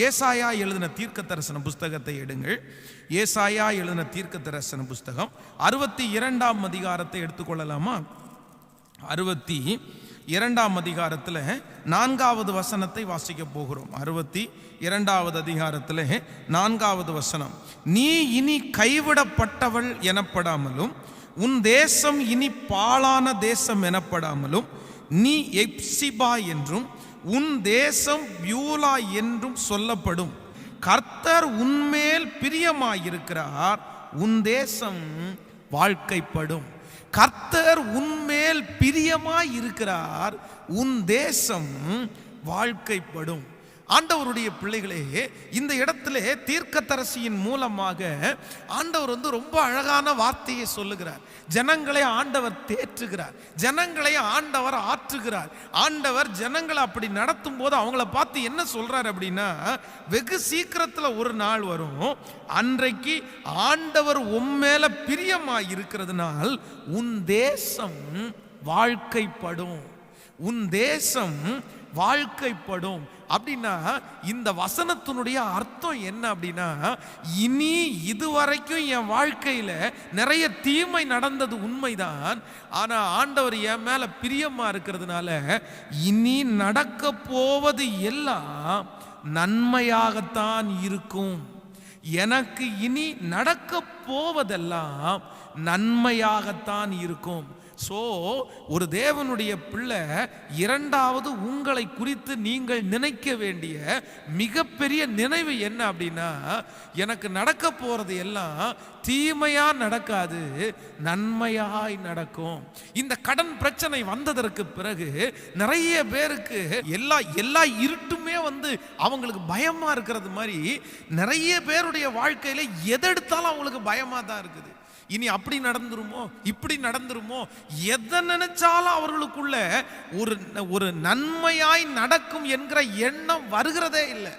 ஏசாயா எழுதின தீர்க்க தரிசன புஸ்தகத்தை எடுங்கள். ஏசாயா எழுதின தீர்க்க தரிசன புஸ்தகம் 62ஆம் அதிகாரத்தை எடுத்துக்கொள்ளலாமா? 62ஆம் அதிகாரத்தில் 4வது வசனத்தை வாசிக்க போகிறோம். 62வது அதிகாரத்தில் 4வது வசனம். நீ இனி கைவிடப்பட்டவள் எனப்படாமலும் உன் தேசம் இனி பாழான தேசம் எனப்படாமலும் நீ எப்சிபா என்றும் உன் தேசம் பியூலா என்றும் சொல்லப்படும். கர்த்தர் உன்மேல் பிரியமாயிருக்கிறார், உன் தேசம் வாழ்க்கைப்படும். கர்த்தர் உன்மேல் பிரியமாயிருக்கிறார், உன் தேசம் வாழ்க்கைப்படும். ஆண்டவருடைய பிள்ளைகளே, இந்த இடத்துல தீர்க்கதரிசியின் மூலமாக ஆண்டவர் ரொம்ப அழகான வார்த்தையை சொல்லுகிறார். ஜனங்களை ஆண்டவர் தேற்றுகிறார், ஜனங்களை ஆண்டவர் ஆற்றுகிறார். ஆண்டவர் ஜனங்களை அப்படி நடத்தும் போது அவங்கள பார்த்து என்ன சொல்றார் அப்படின்னா, வெகு சீக்கிரத்தில் ஒரு நாள் வரும், அன்றைக்கு ஆண்டவர் உம்மேல பிரியமாய் இருக்கிறதுனால் உன் தேசம் வாழ்க்கைப்படும், உன் தேசம் வாழ்க்கைப்படும். அப்படின்னா இந்த வசனத்தினுடைய அர்த்தம் என்ன அப்படின்னா, இனி இதுவரைக்கும் என் வாழ்க்கையில நிறைய தீமை நடந்தது உண்மைதான், ஆனா ஆண்டவர் என் மேல பிரியமா இருக்கிறதுனால இனி நடக்க போவது எல்லாம் நன்மையாகத்தான் இருக்கும். எனக்கு இனி நடக்க போவதெல்லாம் நன்மையாகத்தான் இருக்கும். ஒரு தேவனுடைய பிள்ளை இரண்டாவது உங்களை குறித்து நீங்கள் நினைக்க வேண்டிய மிகப்பெரிய நினைவு என்ன அப்படின்னா, எனக்கு நடக்க போறது எல்லாம் தீமையா நடக்காது, நன்மையாய் நடக்கும். இந்த கடன் பிரச்சனை வந்ததற்கு பிறகு நிறைய பேருக்கு எல்லா இருட்டுமே அவங்களுக்கு பயமா இருக்கிறது மாதிரி நிறைய பேருடைய வாழ்க்கையில எதெடுத்தாலும் அவங்களுக்கு பயமா தான் இருக்குது. இனி அப்படி நடந்துருமோ, இப்படி நடந்துருமோ, எதை நினைச்சாலும் அவர்களுக்குள்ள ஒரு நன்மையாய் நடக்கும் என்கிற எண்ணம் வருகிறதே இல்லை.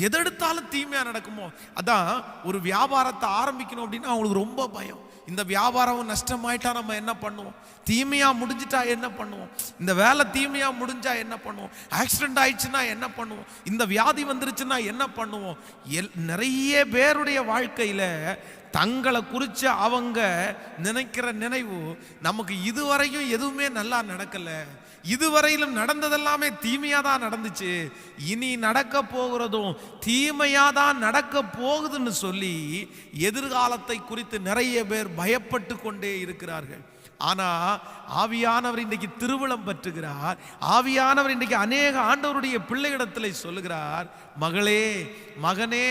எதெடுத்தாலும் தீமையா நடக்குமோ. அதான் ஒரு வியாபாரத்தை ஆரம்பிக்கணும் அப்படின்னா அவங்களுக்கு ரொம்ப பயம். இந்த வியாபாரம் நஷ்டமாயிட்டா நம்ம என்ன பண்ணுவோம், தீமையா முடிஞ்சிட்டா என்ன பண்ணுவோம், இந்த வேலை தீமையா முடிஞ்சா என்ன பண்ணுவோம், ஆக்சிடென்ட் ஆயிடுச்சுன்னா என்ன பண்ணுவோம், இந்த வியாதி வந்துருச்சுன்னா என்ன பண்ணுவோம். நிறைய பேருடைய வாழ்க்கையில தங்களை குறித்து அவங்க நினைக்கிற நினைவு, நமக்கு இதுவரையும் எதுவுமே நல்லா நடக்கல, இதுவரையிலும் நடந்ததெல்லாமே தீமையா தான் நடந்துச்சு, இனி நடக்க போகிறதும் தீமையா தான் நடக்க போகுதுன்னு சொல்லி எதிர்காலத்தை குறித்து நிறைய பேர் பயப்பட்டு கொண்டே இருக்கிறார்கள். ஆனா ஆவியானவர் இன்றைக்கு திருவிழம் பற்றுகிறார். ஆவியானவர் இன்றைக்கு அநேக ஆண்டவருடைய பிள்ளைகளிடத்தில் சொல்லுகிறார், மகளே மகனே,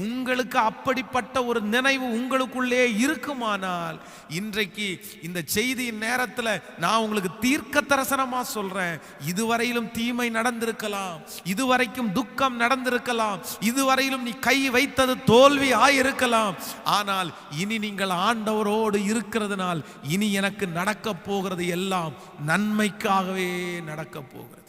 உங்களுக்கு அப்படிப்பட்ட ஒரு நினைவு உங்களுக்குள்ளே இருக்குமானால் இன்றைக்கு இந்த செய்தியின் நேரத்தில் நான் உங்களுக்கு தீர்க்க தரிசனமா சொல்றேன், இதுவரையிலும் தீமை நடந்திருக்கலாம், இதுவரைக்கும் துக்கம் நடந்திருக்கலாம், இதுவரையிலும் நீ கை வைத்தது தோல்வி ஆயிருக்கலாம், ஆனால் இனி நீங்கள் ஆண்டவரோடு இருக்கிறதுனால் இனி எனக்கு நடக்க போகிறது எல்லாம் நன்மைக்காகவே நடக்க போகிறது.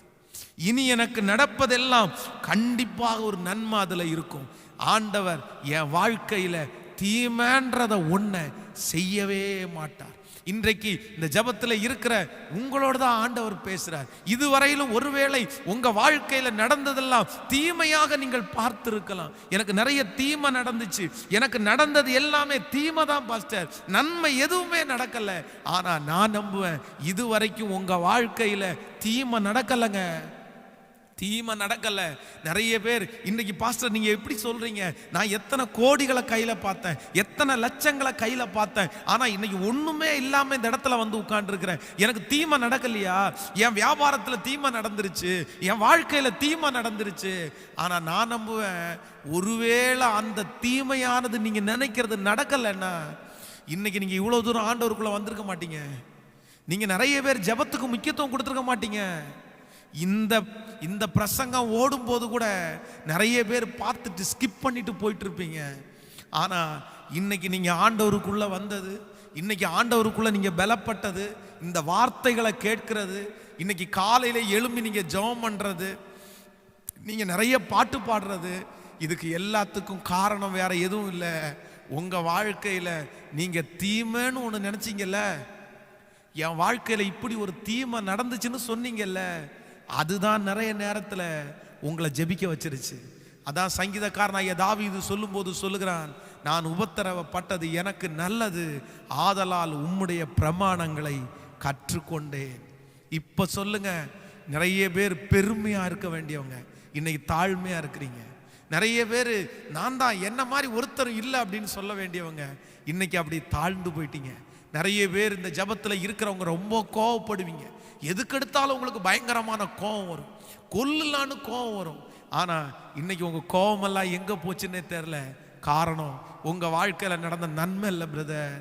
இனி எனக்கு நடப்பதெல்லாம் கண்டிப்பாக ஒரு நன்மை அதுல இருக்கும். ஆண்டவர் என் வாழ்க்கையில தீமைன்றத ஒன்றை செய்யவே மாட்டார். இன்றைக்கு இந்த ஜபத்தில் இருக்கிற உங்களோடு தான் ஆண்டவர் பேசுறார். இதுவரையிலும் ஒருவேளை உங்க வாழ்க்கையில நடந்ததெல்லாம் தீமையாக நீங்கள் பார்த்திருக்கலாம். எனக்கு நிறைய தீமை நடந்துச்சு, எனக்கு நடந்தது எல்லாமே தீமை தான் பாஸ்டர், நன்மை எதுவுமே நடக்கல. ஆனா நான் நம்புவேன், இதுவரைக்கும் உங்க வாழ்க்கையில தீமை நடக்கலைங்க, தீமை நடக்கல. நிறைய பேர் இன்னைக்கு பாஸ்டர் நீங்க எப்படி சொல்றீங்க, நான் எத்தனை கோடிகளை கையில பார்த்தேன், எத்தனை லட்சங்களை கையில பார்த்தேன், ஆனா இன்னைக்கு ஒண்ணுமே இல்லாம இந்த இடத்துல உட்கார்ந்து இருக்கிறேன், எனக்கு தீமை நடக்கலையா, என் வியாபாரத்துல தீமை நடந்துருச்சு, என் வாழ்க்கையில தீமை நடந்துருச்சு. ஆனா நான் நம்புவேன், ஒருவேளை அந்த தீமையானது நீங்க நினைக்கிறது நடக்கலைன்னா இன்னைக்கு நீங்க இவ்வளவு தூரம் ஆண்டவருக்குள்ள வந்திருக்க மாட்டீங்க. நீங்க நிறைய பேர் ஜபத்துக்கு முக்கியத்துவம் கொடுத்துருக்க மாட்டீங்க. இந்த பிரசங்கம் ஓடும் போது கூட நிறைய பேர் பார்த்துட்டு ஸ்கிப் பண்ணிட்டு போயிட்டு இருப்பீங்க. ஆனா இன்னைக்கு நீங்க ஆண்டவருக்குள்ள வந்தது, இன்னைக்கு ஆண்டவருக்குள்ள நீங்க பலப்பட்டது, இந்த வார்த்தைகளை கேட்கிறது, இன்னைக்கு காலையில எழும்பி நீங்க ஜெபம் பண்றது, நீங்க நிறைய பாட்டு பாடுறது, இதுக்கு எல்லாத்துக்கும் காரணம் வேற எதுவும் இல்லை. உங்க வாழ்க்கையில நீங்க தீமைன்னு ஒண்ணு நினைச்சீங்கல்ல, என் வாழ்க்கையில இப்படி ஒரு தீமை நடந்துச்சுன்னு சொன்னீங்கல்ல, அதுதான் நிறைய நேரத்தில் உங்களை ஜெபிக்க வச்சிருச்சு. அதான் சங்கீதக்காரனாகிய தாவீது சொல்லும்போது சொல்லுகிறான், நான் உபத்திரவப்பட்டது எனக்கு நல்லது, ஆதலால் உம்முடைய பிரமாணங்களை கற்றுக்கொண்டேன். இப்ப சொல்லுங்க, நிறைய பேர் பெருமையா இருக்க வேண்டியவங்க இன்னைக்கு தாழ்மையா இருக்கிறீங்க. நிறைய பேர் நான் தான், என்ன மாதிரி ஒருத்தர் இல்லை அப்படின்னு சொல்ல வேண்டியவங்க இன்னைக்கு அப்படி தாழ்ந்து போயிட்டீங்க. நிறைய பேர் இந்த ஜபத்தில் இருக்கிறவங்க ரொம்ப கோவப்படுவீங்க. எதுக்கெடுத்தாலும் உங்களுக்கு பயங்கரமான கோபம் வரும், கொல்லலான்னு கோபம் வரும். ஆனால் இன்னைக்கு உங்கள் கோபமெல்லாம் எங்கே போச்சுன்னே தெரில. காரணம், உங்கள் வாழ்க்கையில் நடந்த நன்மை இல்லை பிரதர்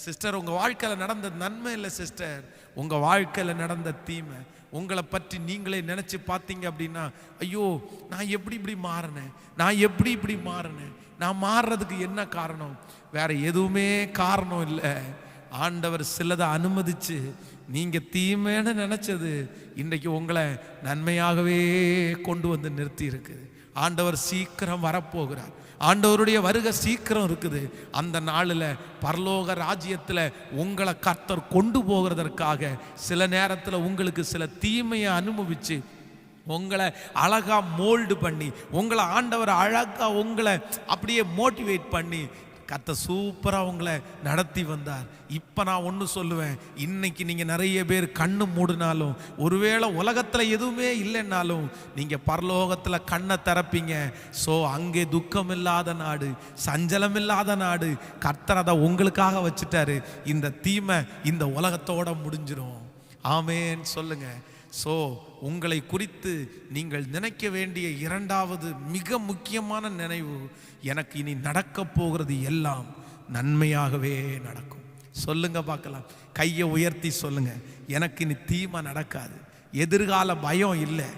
சிஸ்டர், உங்கள் வாழ்க்கையில் நடந்த நன்மை இல்லை சிஸ்டர், உங்கள் வாழ்க்கையில் நடந்த தீமை. உங்களை பற்றி நீங்களே நினச்சி பார்த்தீங்க அப்படின்னா, ஐயோ நான் எப்படி இப்படி மாறினேன், நான் எப்படி இப்படி மாறினேன், நான் மாறுறதுக்கு என்ன காரணம்? வேற எதுவுமே காரணம் இல்லை. ஆண்டவர் சிலதை அனுமதிச்சு நீங்கள் தீமைன்னு நினச்சது இன்றைக்கு உங்களை நன்மையாகவே கொண்டு வந்து நிறுத்தி இருக்குது. ஆண்டவர் சீக்கிரம் வரப்போகிறார். ஆண்டவருடைய வருகை சீக்கிரம் இருக்குது. அந்த நாளில் பரலோக ராஜ்யத்தில் உங்களை கர்த்தர் கொண்டு போகிறதற்காக சில நேரத்தில் உங்களுக்கு சில தீமையை அனுபவிச்சு உங்களை அழகா மோல்டு பண்ணி, உங்களை ஆண்டவர் அழகா உங்களை அப்படியே மோட்டிவேட் பண்ணி கர்த்தர் சூப்பராக உங்களை நடத்தி வந்தார். இப்போ நான் ஒன்று சொல்லுவேன், இன்னைக்கு நீங்கள் நிறைய பேர் கண்ணு மூடினாலும், ஒருவேளை உலகத்தில் எதுவுமே இல்லைன்னாலும் நீங்கள் பரலோகத்தில் கண்ணை திறப்பீங்க. ஸோ அங்கே துக்கம் இல்லாத நாடு, சஞ்சலம் இல்லாத நாடு, கர்த்தர் அதை உங்களுக்காக வச்சுட்டாரு. இந்த தீமை இந்த உலகத்தோட முடிஞ்சிடும். ஆமேன் சொல்லுங்க. ஸோ உங்களை குறித்து நீங்கள் நினைக்க வேண்டிய இரண்டாவது மிக முக்கியமான நினைவு, எனக்கு இனி நடக்க போகிறது எல்லாம் நன்மையாகவே நடக்கும். சொல்லுங்க பார்க்கலாம், கையை உயர்த்தி சொல்லுங்க, எனக்கு இனி தீமை நடக்காது, எதிர்கால பயம் இல்லை,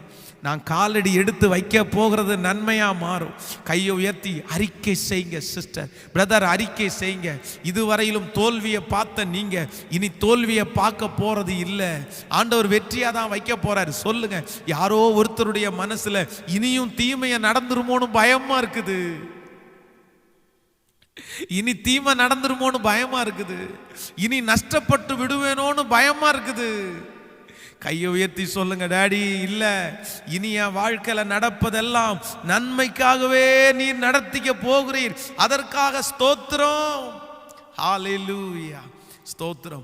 நான் காலடி எடுத்து வைக்க போகிறது நன்மையா மாறும். கையை உயர்த்தி அறிக்கை செய்யுங்க சிஸ்டர், பிரதர், அறிக்கை செய்யுங்க. இதுவரையிலும் தோல்வியை பார்த்த நீங்க இனி தோல்வியை பார்க்க போறது இல்லை. ஆண்டவர் வெற்றியா தான் வைக்க போறாரு. சொல்லுங்க, யாரோ ஒருத்தருடைய மனசுல இனியும் தீமையை நடந்துருமோன்னு பயமா இருக்குது, இனி தீமை நடந்துருமோன்னு பயமா இருக்குது, இனி நஷ்டப்பட்டு விடுவேனோன்னு பயமா இருக்குது. கையை உயர்த்தி சொல்லுங்க, டாடி இல்ல, இனி என் வாழ்க்கையில நடப்பதெல்லாம் நன்மைக்காகவே நீர் நடத்திக்க போகிறீர், அதற்காக ஸ்தோத்திரம். ஹல்லேலூயா, ஸ்தோத்திரம்.